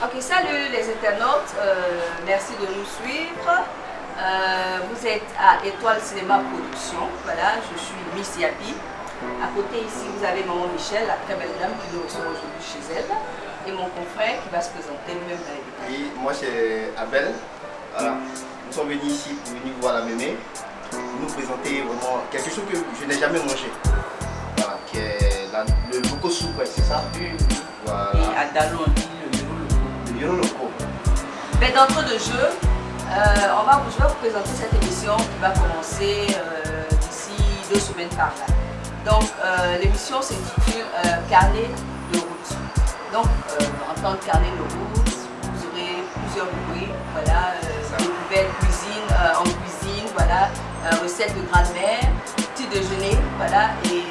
Ok, salut les internautes, merci de nous suivre. Vous êtes à Étoile Cinéma Production. Voilà, je suis Miss Yapi. À côté ici, vous avez Maman Michel, la très belle dame qui nous reçoit aujourd'hui chez elle. Et mon confrère qui va se présenter lui-même dans les détails. Oui, moi c'est Abel. Voilà. Nous sommes venus ici pour venir voir la mémé, pour nous présenter vraiment quelque chose que je n'ai jamais mangé. Voilà, qui est le loco soupe, c'est ça? Voilà. Et à Dallon, on dit le yolo loco. Mais d'entre deux jeux, je vais vous présenter cette émission qui va commencer d'ici 2 semaines par là. Donc l'émission s'intitule Carnet de route. Donc en tant que carnet de route, vous aurez plusieurs rubriques, voilà, découvertes cuisine, en cuisine, voilà, recettes de grand-mère, petit déjeuner, voilà, et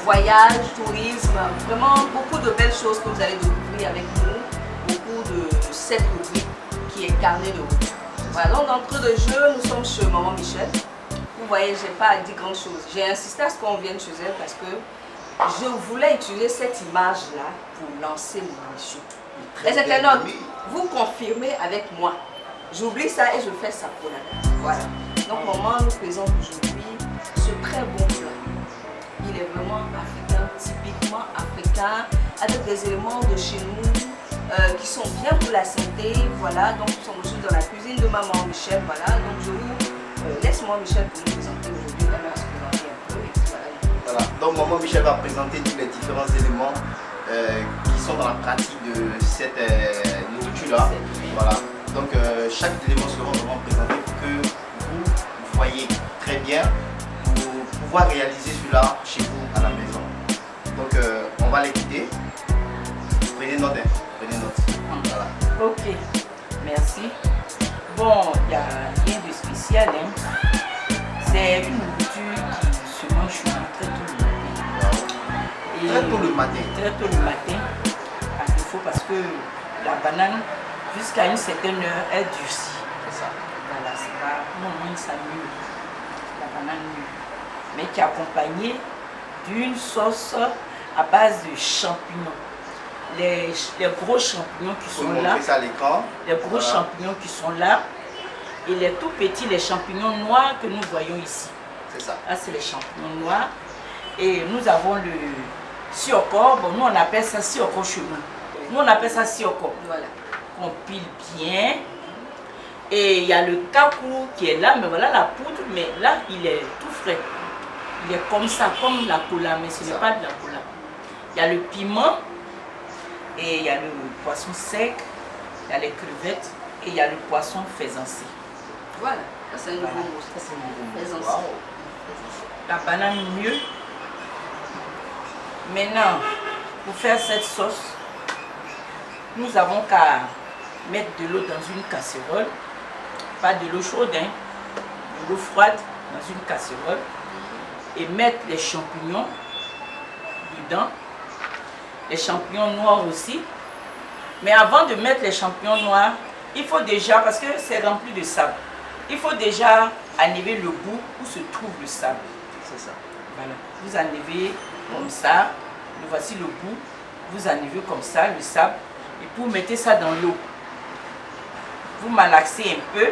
voyage, tourisme, vraiment beaucoup de belles choses que vous allez découvrir avec nous, beaucoup de cette rubrique qui est carnet de route. Voilà, donc d'entre deux jeux, nous sommes chez Maman Michel. Vous voyez, je n'ai pas dit grand chose. J'ai insisté à ce qu'on vienne chez elle parce que je voulais utiliser cette image-là pour lancer mon émission. Les internautes, vous confirmez avec moi. J'oublie ça et je fais ça pour la date. Voilà. Donc maman nous présente aujourd'hui ce très bon plat. Il est vraiment africain, typiquement africain, avec des éléments de chez nous qui sont bien pour la santé. Voilà, donc nous sommes aujourd'hui dans la cuisine de Maman Michel. Voilà, donc je vous laisse Maman Michel pour nous présenter aujourd'hui. Elle va se présenter un peu. Et puis voilà, donc Maman Michel va présenter tous les différents éléments qui sont dans la pratique de cette nourriture-là. Voilà, donc chaque élément sera vraiment présenté pour que vous voyez très bien pour pouvoir réaliser cela chez vous à la maison. Donc on va l'écouter. Prenez note, hein. Prenez note. Voilà. Ok, merci. Bon, il n'y a rien de spécial, hein. C'est une nourriture qui se mange souvent très tôt le matin. Et très tôt le matin. Très tôt le matin, par défaut, parce que la banane, jusqu'à une certaine heure, elle durcit. C'est ça. Voilà, c'est pas au moins ça mûre. La banane mûre. Mais qui est accompagnée d'une sauce à base de champignons. Les gros champignons qui sont là, ça à l'écran. Les gros champignons qui sont là, et les tout petits, les champignons noirs que nous voyons ici. C'est ça. Là, c'est les champignons noirs. Et nous avons le sioko. Bon, nous on appelle ça sioko chez nous. Nous on appelle ça sioko. voilà. On pile bien. Et il y a le kakou qui est là, mais voilà la poudre, mais là il est tout frais. Il est comme ça, comme la cola, mais ce n'est pas de la cola. Il y a le piment. Et il y a le poisson sec, il y a les crevettes et il y a le poisson faisancé. Voilà, ça c'est un nouveau mot. Ça c'est un nouveau mot. Faisancé. La banane mieux. Maintenant, pour faire cette sauce, nous avons qu'à mettre de l'eau dans une casserole. Pas de l'eau chaude, hein, de l'eau froide dans une casserole. Et mettre les champignons dedans. Les champignons noirs aussi. Mais avant de mettre les champignons noirs, il faut déjà, parce que c'est rempli de sable, il faut déjà enlever le bout où se trouve le sable. C'est ça. Voilà. Vous enlevez comme ça, voici le bout, vous enlevez comme ça le sable, et puis vous mettez ça dans l'eau. Vous malaxez un peu,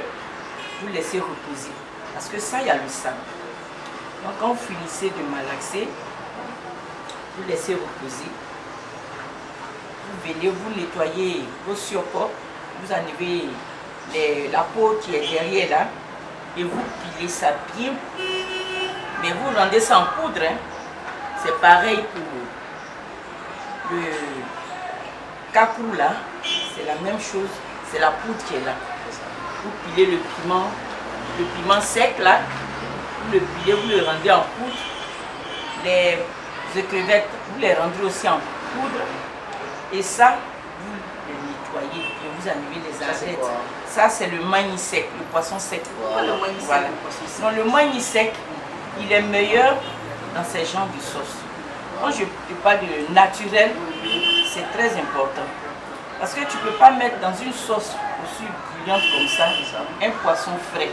vous laissez reposer. Parce que ça, il y a le sable. Donc quand vous finissez de malaxer, vous laissez reposer. Vous venez, vous nettoyez vos surpots, vous enlevez la peau qui est derrière là et vous pilez ça bien. Mais vous rendez ça en poudre. Hein. C'est pareil pour le kakou là, c'est la même chose, c'est la poudre qui est là. Vous pilez le piment sec là, vous le pilez, vous le rendez en poudre. Les crevettes, vous les rendez aussi en poudre. Et ça, vous le nettoyez, puis vous enlevez les arêtes. Ça, c'est le mani sec, le poisson sec. Pourquoi le mani sec, voilà. le poisson sec? Donc, le mani sec, il est meilleur dans ces genres de sauce. Quand je parle de naturel, c'est très important. Parce que tu ne peux pas mettre dans une sauce aussi bouillante comme ça, un poisson frais.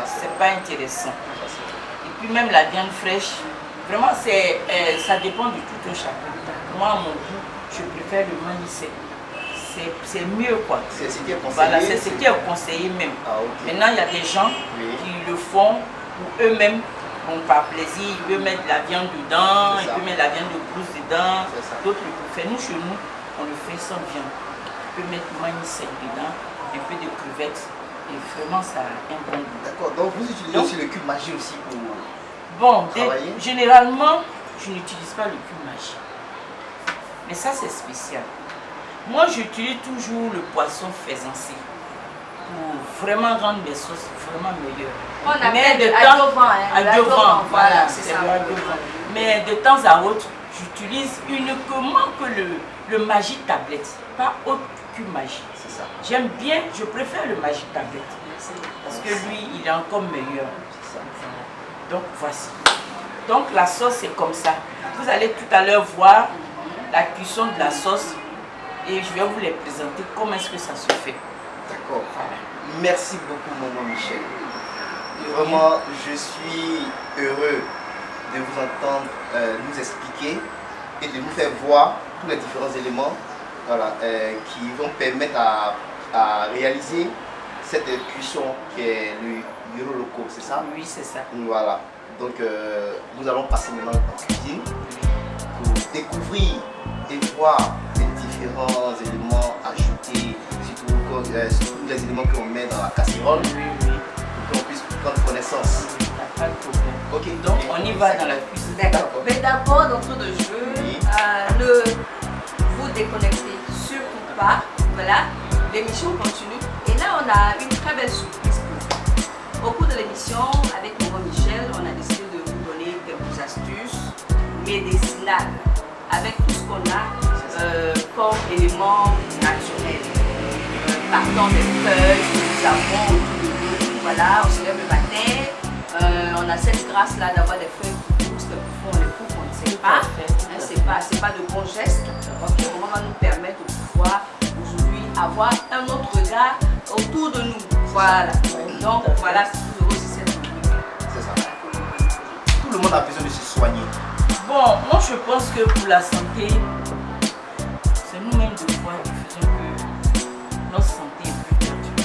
C'est pas intéressant. Et puis même la viande fraîche, vraiment, ça dépend de tout un chacun. Moi, à mon goût, je préfère le mani sec. c'est mieux quoi. C'est ce qui est conseillé. Voilà, c'est ce qui est conseillé même. Ah, ok. Maintenant, il y a des gens qui le font pour eux-mêmes, par plaisir. Ils veulent mettre la viande dedans, ils peuvent mettre la viande de brousse dedans. D'autres le peuvent faire. Nous, chez nous, on le fait sans viande. Tu peux mettre manioc sec dedans, un peu de crevettes. Et vraiment, ça a un bon goût. D'accord, donc vous utilisez aussi le cube magie aussi pour travailler? Généralement, je n'utilise pas le cube magie. Mais ça, c'est spécial. Moi, j'utilise toujours le poisson faisancé pour vraiment rendre mes sauces vraiment meilleures. On appelle de temps, voilà, c'est ça. Mais de temps à autre, j'utilise uniquement que le magie tablette, pas autre cube magie. C'est ça. J'aime bien, je préfère le magie tablette. Parce que lui, il est encore meilleur. C'est ça. Donc, voici. Donc, la sauce, c'est comme ça. Vous allez tout à l'heure voir la cuisson de la sauce et je vais vous les présenter comment est-ce que ça se fait. D'accord. Merci beaucoup, maman Michel. Vraiment, je suis heureux de vous entendre nous expliquer et de nous faire voir tous les différents éléments qui vont permettre à réaliser cette cuisson qui est le gyro loco, c'est ça? Oui, c'est ça. Voilà. Donc, nous allons passer maintenant en cuisine pour découvrir et voir les différents éléments ajoutés, surtout les éléments qu'on met dans la casserole, pour qu'on puisse prendre connaissance. Pas de problème. Ok, donc on y va dans la cuisine. D'accord. Mais d'abord, d'entrée de jeu, ne vous déconnectez surtout pas. Voilà, l'émission continue. Et là, on a une très belle surprise pour vous. Au cours de l'émission, avec Maman Michel, on a décidé de vous donner quelques astuces médicinales avec tout ce qu'on a comme éléments naturels. Partant des feuilles, nous avons autour de nous, voilà, on se lève le matin, on a cette grâce-là d'avoir des feuilles qui poussent, quelquefois on les coupe, on ne sait pas, c'est pas de bons gestes, qui vraiment va nous permettre de pouvoir aujourd'hui avoir un autre regard autour de nous. Voilà, donc voilà, c'est toujours aussi cette rubrique. C'est ça. Tout le monde a besoin de se soigner. Bon, moi je pense que pour la santé, c'est nous-mêmes de voir qui faisons que notre santé est plus perdue.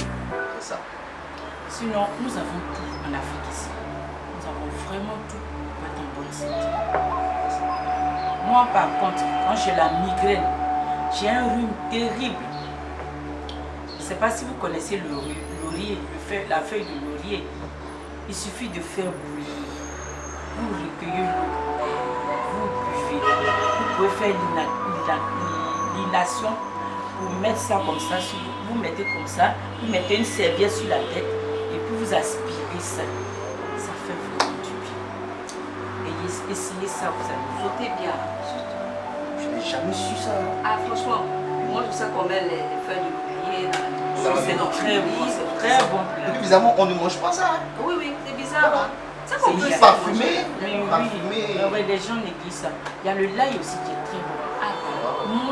C'est ça. Sinon, nous avons tout en Afrique ici. Nous avons vraiment tout pour être en bonne santé. Moi par contre, quand j'ai la migraine, j'ai un rhume terrible. Je ne sais pas si vous connaissez le laurier, la feuille de laurier. Il suffit de faire bouillir. Vous recueillez l'eau, vous buvez. Vous pouvez faire l'inhalation. Vous mettez ça comme ça, vous mettez comme ça, vous mettez une serviette sur la tête et puis vous aspirez ça. Ça fait vraiment du bien. Et essayez ça, vous allez Votez bien. Je n'ai jamais su ça. Ah franchement, moi je sais qu'on met les feuilles de laurier dans la c'est très bon, c'est très bon plat. Et bizarrement, on ne mange pas ça. Hein? Oui, oui, c'est bizarre. Hein? C'est parfumé. Oui, les gens négligent ça. Il y a le l'ail aussi qui est très bon.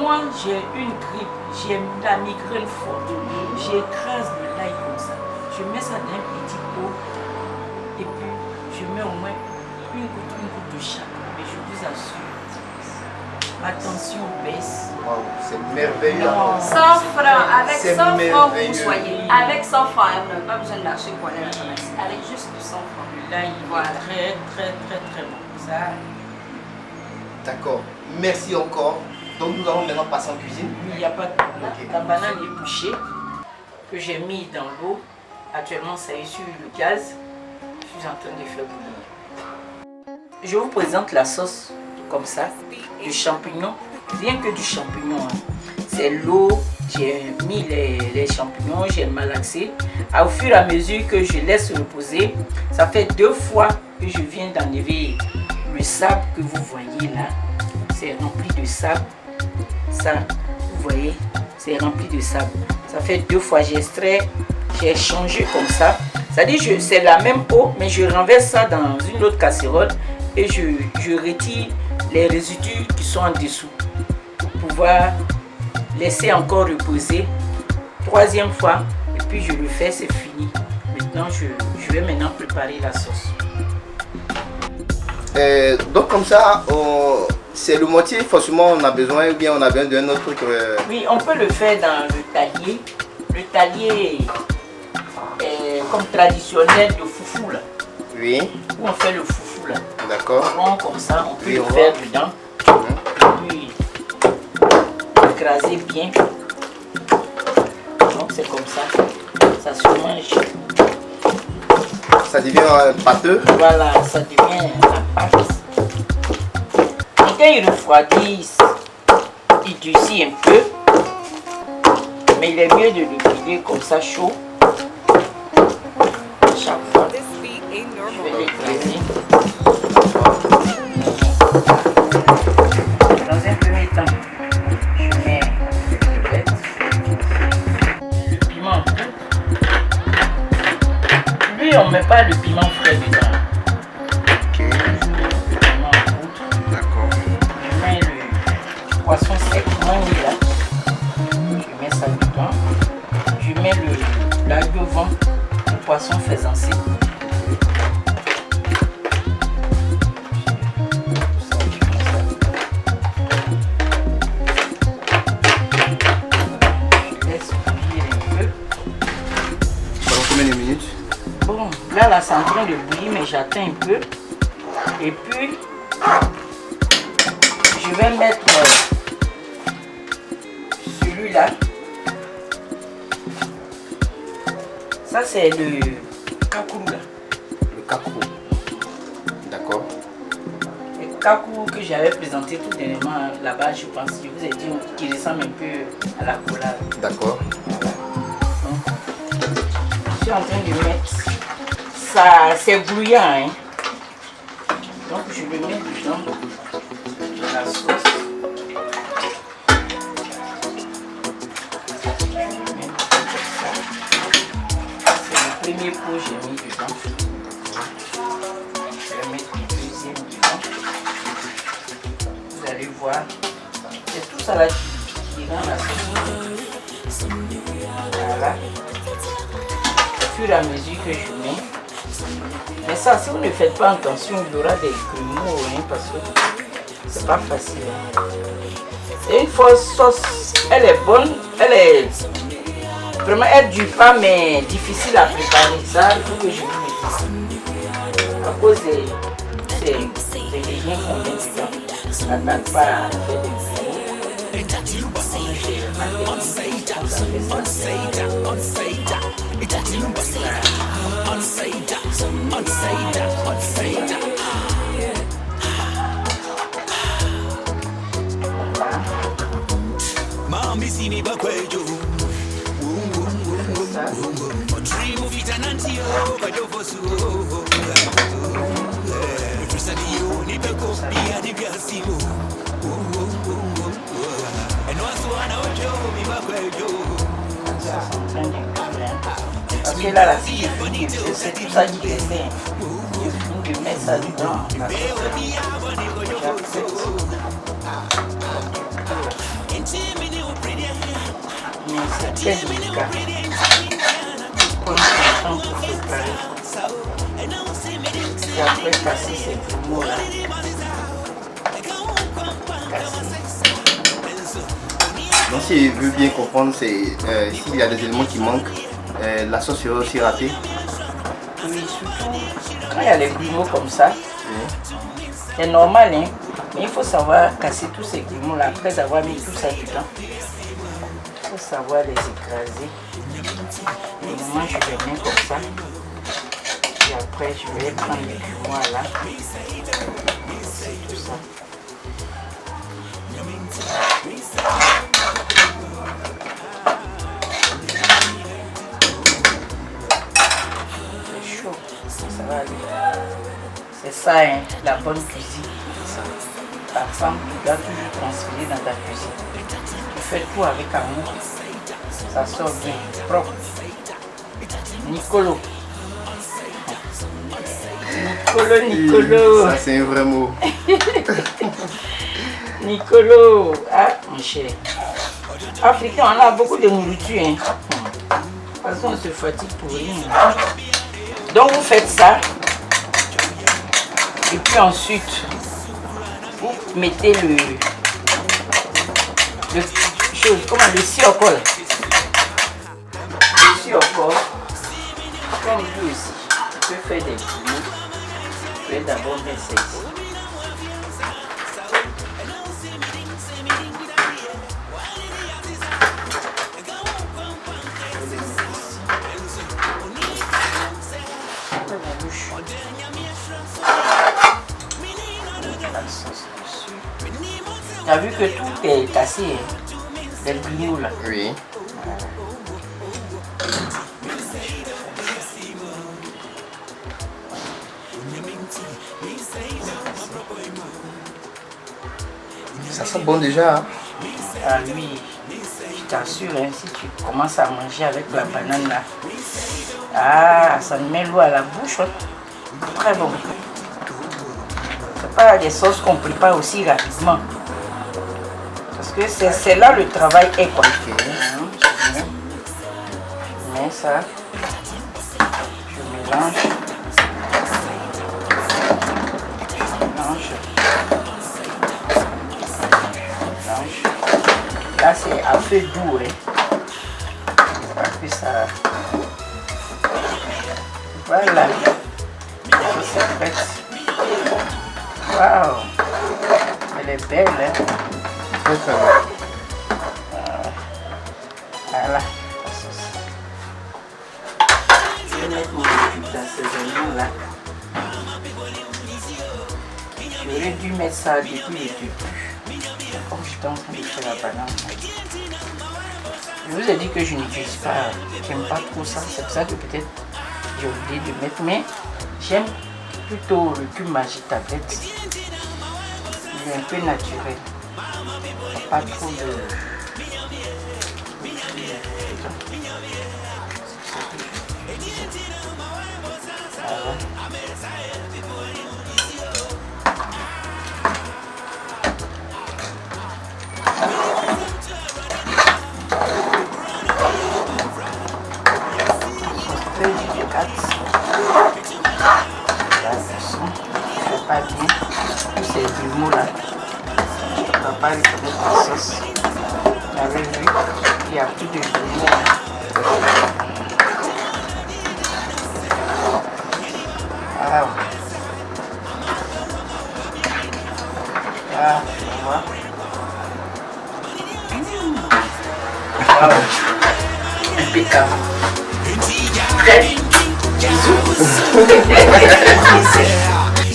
Moi, j'ai une grippe, j'ai la migraine forte. J'écrase le l'ail comme ça. Je mets ça dans un petit pot et puis je mets au moins une goutte de chaque. Mais je vous assure, ma tension baisse. Wow, c'est merveilleux. 100 francs, avec 100 francs vous soignez. Avec 100 francs, vous n'avez pas besoin de lâcher pour aller à la pharmacie. Avec juste 100 francs. Là, il est très bon. Ça. D'accord. Merci encore. Donc nous allons maintenant passer en cuisine. Il n'y a pas de problème. La banane est bouchée que j'ai mis dans l'eau. Actuellement, ça est sur le gaz. Je suis en train de faire bouillir. Je vous présente la sauce comme ça, du champignon. Rien que du champignon. Hein. C'est l'eau, j'ai mis les champignons, j'ai malaxé. Au fur et à mesure que je laisse reposer, ça fait 2 fois que je viens d'enlever le sable que vous voyez là. C'est rempli de sable. Ça, vous voyez, c'est rempli de sable. Ça fait 2 fois j'ai extrait, j'ai changé comme ça. C'est-à-dire c'est la même eau, mais je renverse ça dans une autre casserole et je retire les résidus qui sont en dessous pour pouvoir laisser encore reposer. 3e fois, et puis je le fais, c'est fini. Maintenant, je vais maintenant préparer la sauce. Donc comme ça, C'est le mortier, forcément, on a besoin, ou bien on a besoin d'un autre truc. Oui, on peut le faire dans le talier. Le talier est comme traditionnel de foufou là. Oui. Où on fait le foufou là. D'accord. Rond comme ça, on peut Oui, le on faire voit. dedans. Puis écraser bien. Donc c'est comme ça. Ça se mange. Ça devient pâteux. Voilà, ça devient la pâte. Et quand il refroidit, il durcit un peu. Mais il est mieux de le piler comme ça chaud. Chaque fois, je vais l'écraser. Dans un premier temps, je mets le piment. Lui, on ne met pas le piment frais dedans. Ok. Le piment en poudre. D'accord. Je mets le poisson sec mangé là. Je mets ça dedans. Je mets l'ail de vent, le poisson faisancé. Je laisse bouillir un peu. Pendant combien de minutes? Bon, là, c'est en train de bouillir, mais j'attends un peu. Et puis, je vais mettre celui-là. Ça, c'est le kakourou là. Le kakourou. D'accord. Le kakourou que j'avais présenté tout dernièrement là-bas, je pense. Je vous ai dit qu'il ressemble un peu à la collade. D'accord. Donc, je suis en train de mettre ça, c'est bouillant, hein. Donc je le mets dedans de la sauce. Je le mets comme ça. C'est le premier pot que j'ai mis dedans. Je vais mettre le deuxième dedans. Vous allez voir, c'est tout ça là qui rend la sauce. Voilà. Au fur et à mesure que je mets. Mais ça, si vous ne faites pas attention, il y aura des grumeaux, hein, parce que c'est pas facile. Hein. Et une fois sauce, elle est bonne, elle est vraiment, elle dure pas, mais difficile à préparer. Ça, il faut que je vous mette ça. À cause des ingrédients qu'on met dedans, ça n'attend pas à faire des grumeaux. Parce que là, la fille, c'est tout ça qui est fait. Je finis de mettre ça dedans. Mais c'est très délicat. Prendre son temps pour préparer. Et après casser ces grumeaux-là. Donc si je veux bien comprendre, c'est s'il y a des éléments qui manquent, la sauce sera aussi ratée. Oui, surtout quand il y a les grumeaux comme ça, c'est normal, hein, mais il faut savoir casser tous ces grumeaux-là après avoir mis tout ça dedans. Il faut savoir les écraser. Et moi, je les mets comme ça. Et après, je vais prendre les grumeaux là. C'est tout ça. Ça va aller. C'est ça, hein, la bonne cuisine. Ta femme, tu dois toujours transférer dans ta cuisine. Tu fais tout avec amour. Ça sort bien, propre. Nicolo. Nicolo. Ça c'est un vrai mot. Nicolo. Ah, mon cher. Africain, on a beaucoup de nourriture. Hein. Parce qu'on se fatigue pour rien. Donc vous faites ça. Et puis ensuite, vous mettez le chose, comment le siocol. Le siocol, comme lui aussi, tu peux faire des grillons. Tu peux d'abord mettre ça ici. Tu as vu que tout est cassé, hein? Les grignoux là. Oui. Ça sent bon déjà. Hein? Ah oui, je t'assure, hein, si tu commences à manger avec la banane là, ah, ça me met l'eau à la bouche. Hein. Très bon. C'est pas des sauces qu'on prépare aussi rapidement. Parce que c'est là le travail est quoi. Je mets ça, je mélange. Là c'est à feu doux, hein. Pas que ça. Voilà. C'est prête. Waouh. Elle est belle, hein. Très très bon. Voilà. Je vais mettre mon équipe dans ces oignons là. J'aurais dû mettre ça depuis le début. Comme j'étais en train de faire la banane. Je vous ai dit que je n'utilise pas, j'aime pas trop ça, c'est pour ça que peut-être j'ai oublié de mettre, mais j'aime plutôt le cube magique tablette. Il est un peu naturel. Pas trop de... Voilà. Pas bien tous ces grumeaux là, je ne vais pas lui mettre la sauce. Vous avez vu, il y a plus de grumeaux. Voilà. Ah, tu vois. Wow. Impeccable.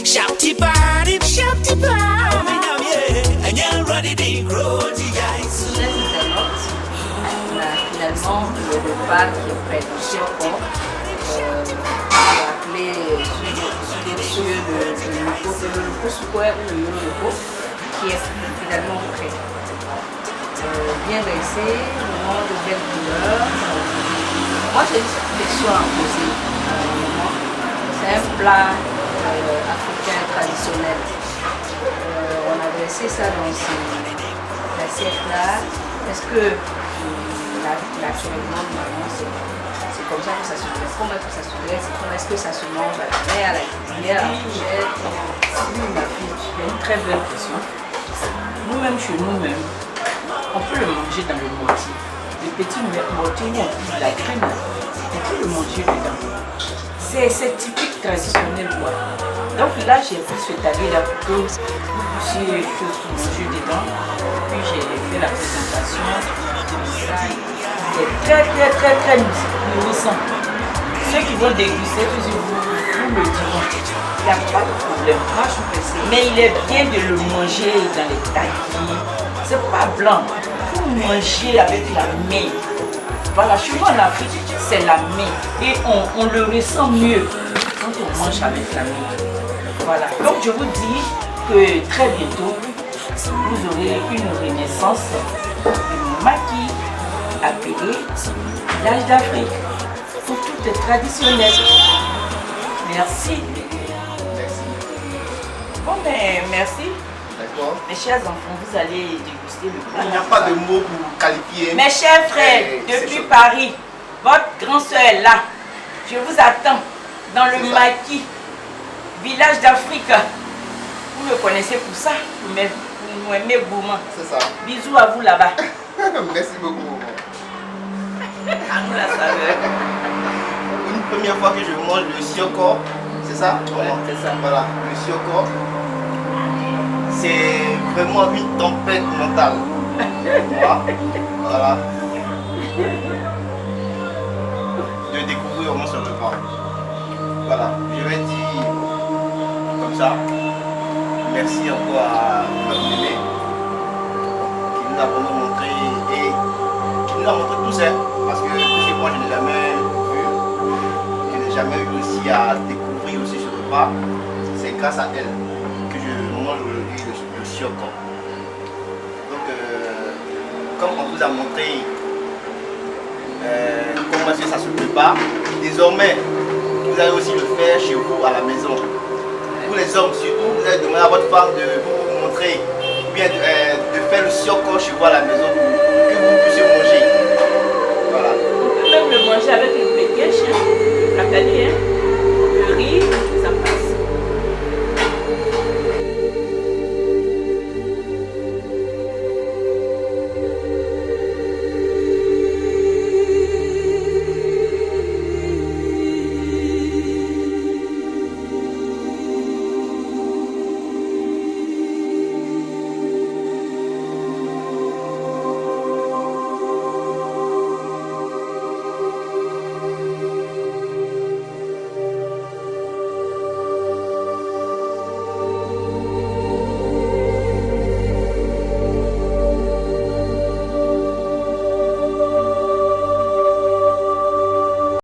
Shouty party, shouty party. And you're ready to grow, guys. Finalement, le repas qui est prêt ici au port, appelé sous les cieux le Kousoukoua ou le Yolo, qui est finalement prêt. Bien dressé, vraiment de belles couleurs. Moi j'ai une question à poser. C'est un plat africain traditionnel. On a dressé ça dans ces assiettes-là. Est-ce que naturellement, c'est comme ça que ça se dresse? Comment est-ce que ça se dresse? Comment est-ce que ça se mange à la mer, à la cuillère, à la fourchette? Oui, ma fille, c'est une très belle question. Nous-mêmes, chez nous-mêmes, on peut le manger dans le mortier. Le petit mortier où on trouve la crème, on peut le manger dedans. C'est typique traditionnel quoi. Donc là j'ai pris ce tablier là pour que vous puissiez les choses pour manger dedans. Puis j'ai fait la présentation. Ça, c'est très nourrissant. Ceux qui vont déguster, vous le diront. Il n'y a pas de problème. Moi je suis pressée. Mais il est bien de le manger dans les taquis. C'est pas blanc. Vous mangez avec la main. Voilà, chez nous en Afrique, c'est la main. Et on le ressent mieux quand on mange avec la main. Voilà. Donc je vous dis que très bientôt, vous aurez une renaissance du maquis appelé village d'Afrique. Où tout est traditionnel. Merci. Bon ben merci. D'accord. Mes chers enfants, vous allez déguster le plat. Il n'y a pas de mots pour qualifier. Mes chers frères, depuis Paris, votre grand soeur est là. Je vous attends dans le maquis, village d'Afrique. Vous me connaissez pour ça, mais nous aimons gourmand. C'est ça. Bisous à vous là-bas. Merci beaucoup. À nous la saveur. Une première fois que je mange le sioko, c'est ça? Ouais, c'est ça. Voilà, le sioko. C'est vraiment une tempête mentale. Voilà. De découvrir vraiment ce repas. Voilà, je vais dire comme ça. Merci encore à notre bébé qui nous a vraiment montré et qui nous a montré tout ça. Parce que chez moi, je n'ai jamais vu, je n'ai jamais eu aussi à découvrir aussi ce repas. C'est grâce à elle que je mange aujourd'hui le sioko. Donc, comme on vous a montré comment est-ce que ça se prépare, désormais, vous allez aussi le faire chez vous à la maison. Pour les hommes surtout, vous allez demander à votre femme de vous montrer ou bien de faire le sioko chez vous à la maison pour que vous puissiez manger. Voilà. On peut même le manger avec le pékèche.